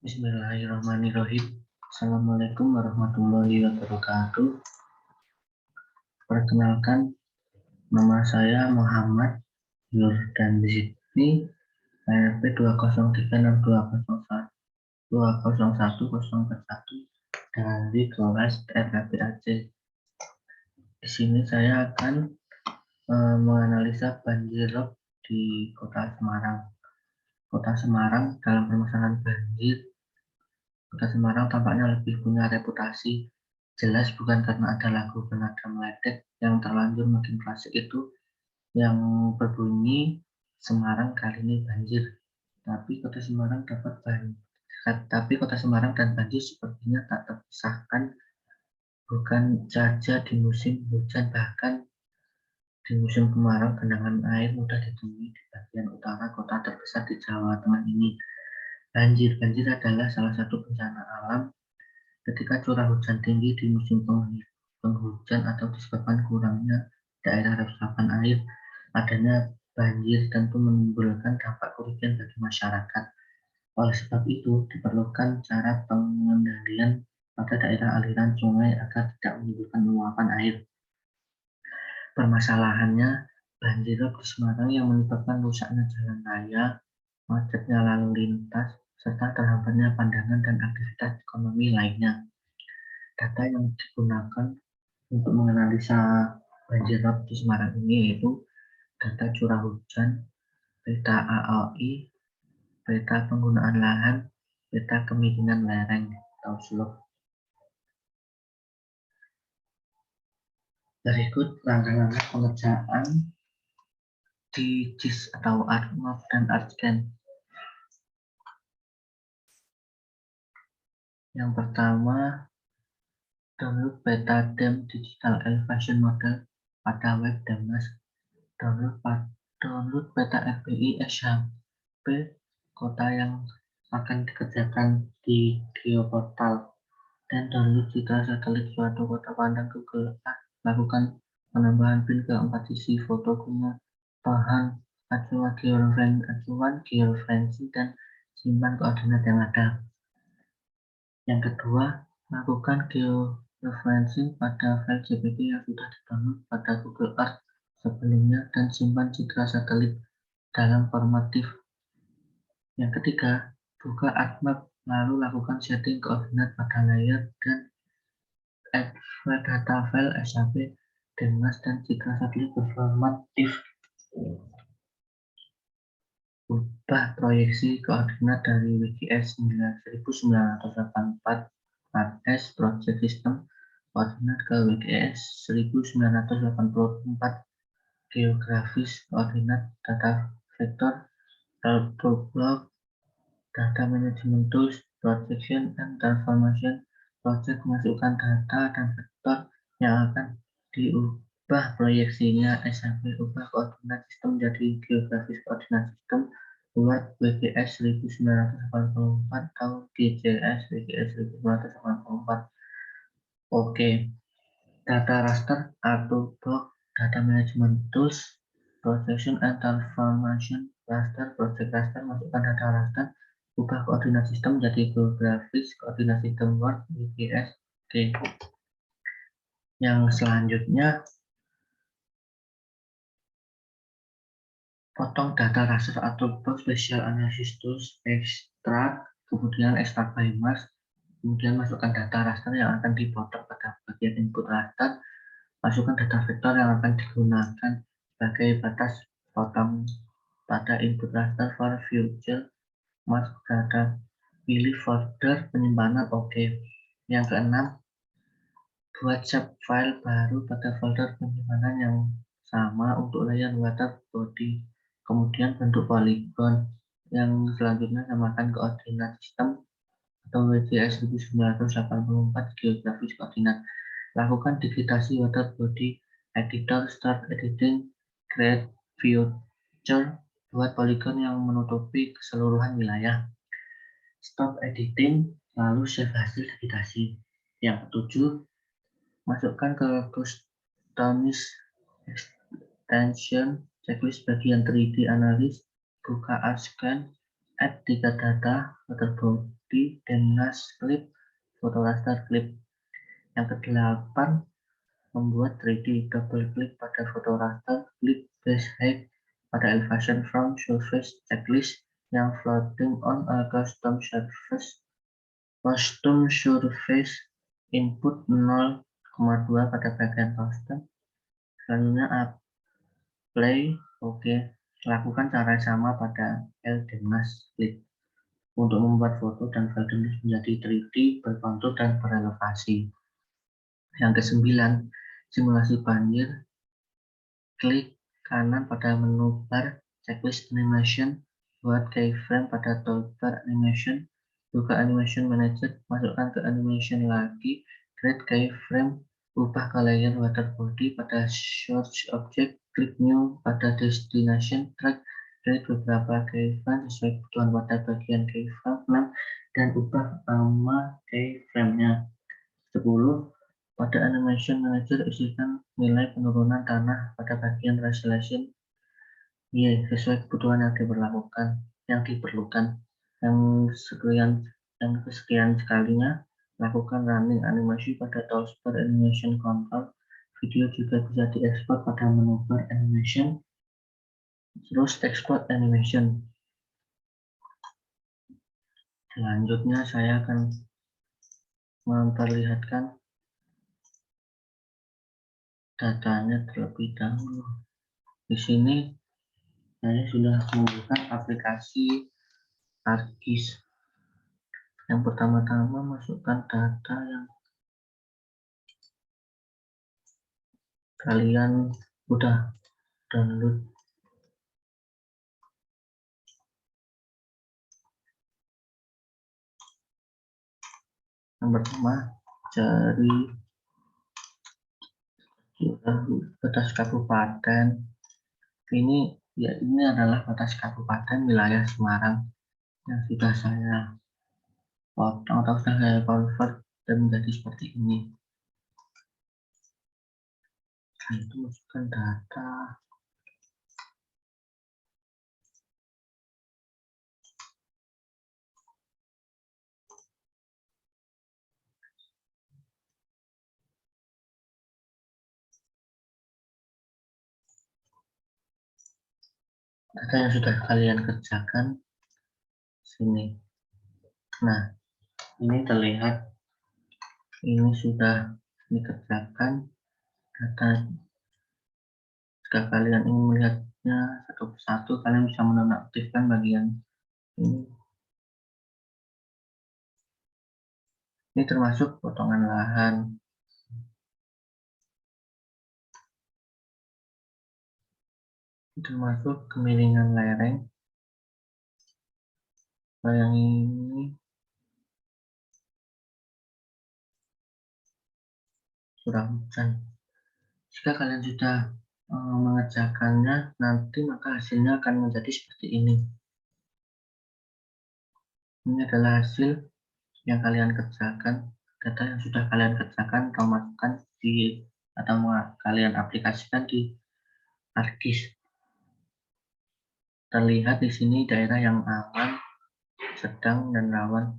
Bismillahirrahmanirrahim. Assalamualaikum warahmatullahi wabarakatuh. Perkenalkan, nama saya Muhammad Yurdan Zidni, KRP 2036201 dari kelas FKP Aceh. Di sini saya akan menganalisa banjir rob di Kota Semarang. Kota Semarang dalam permasalahan banjir, Kota Semarang tampaknya lebih punya reputasi. Jelas bukan karena ada lagu Benada Meledek yang terlanjur makin klasik itu yang berbunyi Semarang kali ini banjir. Tapi Kota Semarang dan banjir sepertinya tak terpisahkan, bukan saja di musim hujan, bahkan di musim kemarau genangan air mudah ditemui di bagian utara kota terbesar di Jawa Tengah ini. Banjir adalah salah satu bencana alam ketika curah hujan tinggi di musim penghujan atau disebabkan kurangnya daerah resapan air. Adanya banjir tentu menimbulkan dampak kerugian bagi masyarakat. Oleh sebab itu, diperlukan cara pengendalian pada daerah aliran sungai agar tidak menimbulkan luapan air. Permasalahannya, banjir di Semarang yang menyebabkan rusaknya jalan raya, macetnya lalu lintas, serta terhambatnya pandangan dan aktivitas ekonomi lainnya. Data yang digunakan untuk menganalisa banjir rob di Semarang ini yaitu data curah hujan, peta AOI, peta penggunaan lahan, peta kemiringan lereng atau slope. Berikut langkah-langkah pengerjaan di JIS atau ArcMap dan ArcScan. Yang pertama, download peta DEM Digital Elevation Model pada web Demnas. Download peta FPI SHP kota yang akan dikerjakan di Geoportal, dan download citra satelit suatu kota pandang Google Earth. Lakukan penambahan pin ke 4 sisi foto guna bahan acuan georeferensi dan simpan koordinat yang ada. Yang kedua, lakukan georeferencing pada file JPG yang sudah didownload pada Google Earth sebelumnya dan simpan citra satelit dalam format TIFF. Yang ketiga, buka ArcMap lalu lakukan setting koordinat pada layer dan add data file SHP, Demnas, dan citra satelit berformat TIFF. Ubah proyeksi koordinat dari WGS 1984 AS Project System koordinat ke WGS 1984 geografis koordinat data vektor block data management tools projection and transformation project. Masukkan data dan vektor yang akan diubah proyeksinya. SHP ubah koordinat sistem jadi geografis koordinat sistem. Buat WGS 1984 atau GJS WGS 1984. Oke. Data raster atau block data management tools projection and transformation raster project raster. Masukkan data raster, ubah koordinat sistem jadi geografis koordinat sistem Word WGS. Oke. Yang selanjutnya, potong data raster atau box special analysis tools, extract, kemudian extract by mask, kemudian masukkan data raster yang akan dipotong pada bagian input raster. Masukkan data vektor yang akan digunakan sebagai batas potong pada input raster for future mask data. Pilih folder penyimpanan. Oke. Yang keenam, buat subfile baru pada folder penyimpanan yang sama untuk layer water body. Kemudian bentuk poligon. Yang selanjutnya samakan koordinat sistem atau WGS 1984 geografis koordinat. Lakukan digitasi water body editor, start editing, create future, buat poligon yang menutupi keseluruhan wilayah. Stop editing, lalu save hasil digitasi. Yang ketujuh, masukkan ke customize extension checklist bagian 3D analysis, buka ArcScan, Add 3 data, water body, DNAS clip, foto raster clip. Yang ke-8, membuat 3D, double klik pada foto raster, klik base height pada elevation from surface checklist yang floating on a custom surface. Custom surface input 0,2 pada bagian custom. Selanjutnya apply, oke. Lakukan cara sama pada LDMAS klik untuk membuat foto dan file menjadi 3D, berkontur dan berelevasi. Yang ke-9, simulasi banjir. Klik kanan pada menu bar checklist animation, buat keyframe pada toolbar animation, buka animation manager, masukkan ke animation lagi, create keyframe, ubah ke layer water body pada source object, klik new pada destination track, create beberapa keyframe sesuai kebutuhan pada bagian keyframe dan ubah nama keyframe-nya. 10. Pada animation manager isikan nilai penurunan tanah pada bagian resolution Y sesuai kebutuhan yang diperlukan. Yang kesekian sekalinya, lakukan running animasi pada toolbar animation control. Video juga bisa diekspor pada menu bar animation. Terus export animation. Selanjutnya saya akan memperlihatkan datanya terlebih dahulu. Di sini saya sudah membuka aplikasi ArcGIS. Yang pertama-tama masukkan data yang kalian udah download. Yang pertama, cari batas kabupaten. Ini adalah batas kabupaten wilayah Semarang yang sudah saya potong atau sudah saya convert dan menjadi seperti ini. Setelah itu masukkan data. Data yang sudah kalian kerjakan sini. Nah, ini terlihat ini sudah dikerjakan data. Jika kalian ingin melihatnya satu persatu, kalian bisa menonaktifkan bagian ini. Ini termasuk potongan lahan. Ini termasuk kemiringan lereng. Yang ini curah hujan. Jika kalian sudah mengerjakannya, nanti maka hasilnya akan menjadi seperti ini. Ini adalah hasil yang kalian kerjakan, data yang sudah kalian kerjakan atau masukkan atau kalian aplikasikan di ArcGIS. Terlihat di sini daerah yang aman, sedang, dan rawan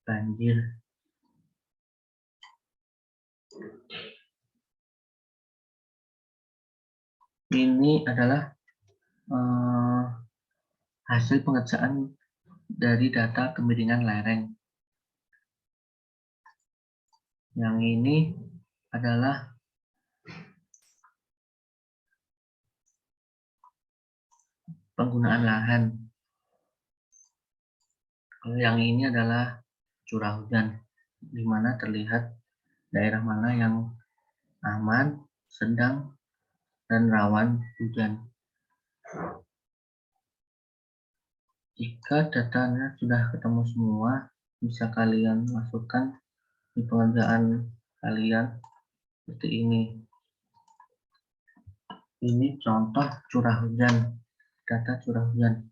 banjir. Ini adalah hasil pengerjaan dari data kemiringan lereng. Yang ini adalah penggunaan lahan. Yang ini adalah curah hujan, di mana terlihat daerah mana yang aman, sedang, dan rawan hujan. Jika datanya sudah ketemu semua, bisa kalian masukkan di pengerjaan kalian seperti ini. Ini contoh curah hujan, data curah hujan.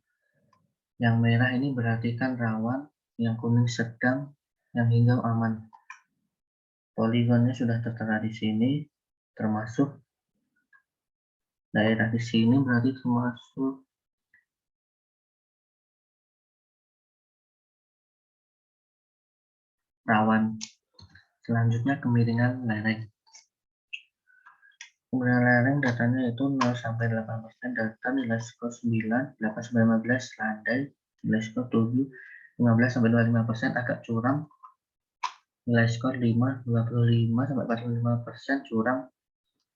Yang merah ini berarti kan rawan, yang kuning sedang, yang hijau aman. Poligonnya sudah tertera di sini, termasuk daerah di sini berarti termasuk rawan. Selanjutnya kemiringan lereng. Kemiringan lereng datanya itu 0 sampai 8%, data nilai skor 9, 8 sampai 15 landai, nilai skor 7, 15 sampai 25% agak curam, nilai skor 5, 25 sampai 45% curam,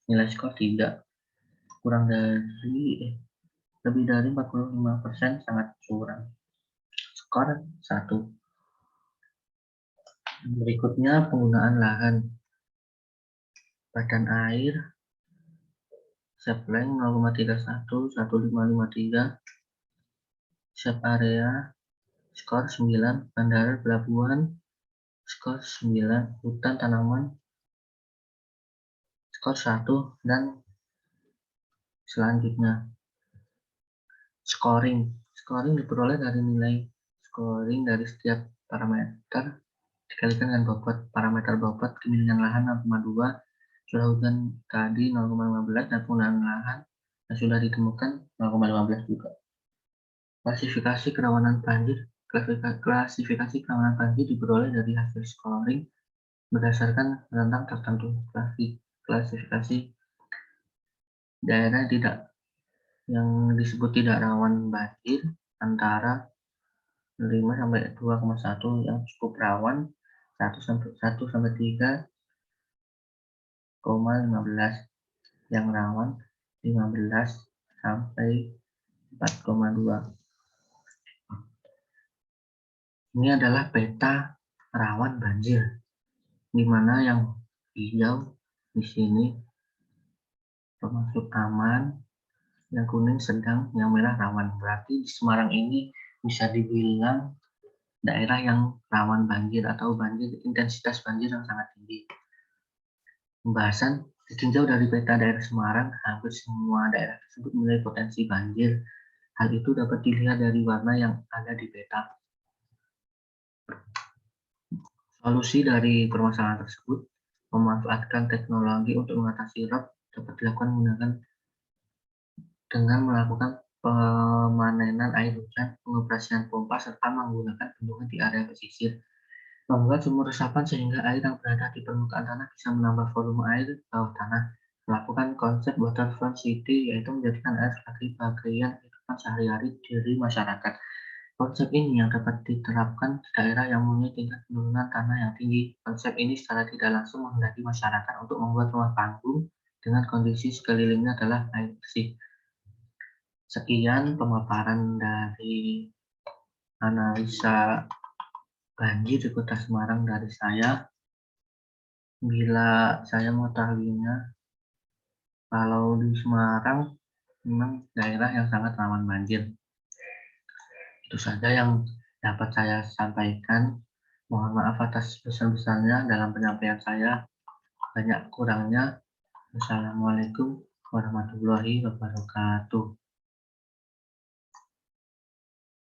nilai skor 3, kurang dari lebih dari 45% sangat curam, skor 1. Berikutnya penggunaan lahan. Badan air Seplang 0,31 1553, Sep area skor 9, bandara pelabuhan skor 9, hutan tanaman skor 1, dan selanjutnya scoring. Scoring diperoleh dari nilai scoring dari setiap parameter dikalikan dengan bobot. Parameter bobot kemiringan lahan 0,2, curah hujan tadi 0,15, dan penggunaan lahan yang sudah ditemukan 0,15 juga. Klasifikasi kerawanan banjir. Klasifikasi kerawanan banjir diperoleh dari hasil scoring berdasarkan rentang tertentu. Klasifikasi daerah yang disebut tidak rawan banjir antara 5 sampai 2,1 yang cukup rawan, 1 sampai 3,15 yang rawan, 15 sampai 4,2. Ini adalah peta rawan banjir, di mana yang hijau di sini termasuk aman, yang kuning sedang, yang merah rawan. Berarti di Semarang ini bisa dibilang daerah yang rawan banjir atau intensitas banjir yang sangat tinggi. Pembahasan ditinjau dari peta daerah Semarang, hampir semua daerah tersebut memiliki potensi banjir. Hal itu dapat dilihat dari warna yang ada di peta. Solusi dari permasalahan tersebut, memanfaatkan teknologi untuk mengatasi rob dapat dilakukan dengan melakukan pemanenan air hujan, pengoperasian pompa, serta menggunakan bendungan di area pesisir. Membuat sumur resapan sehingga air yang berada di permukaan tanah bisa menambah volume air bawah tanah. Melakukan konsep waterfront city, yaitu menjadikan air sebagai bagian kehidupan sehari-hari dari masyarakat. Konsep ini yang dapat diterapkan di daerah yang mempunyai tingkat penurunan tanah yang tinggi. Konsep ini secara tidak langsung menghendaki masyarakat untuk membuat rumah panggung dengan kondisi sekelilingnya adalah air bersih. Sekian pemaparan dari analisa banjir di Kota Semarang dari saya. Bila saya mengetahuinya, kalau di Semarang memang daerah yang sangat rawan banjir. Itu saja yang dapat saya sampaikan. Mohon maaf atas besar-besarnya dalam penyampaian saya. Banyak kurangnya. Wassalamualaikum warahmatullahi wabarakatuh.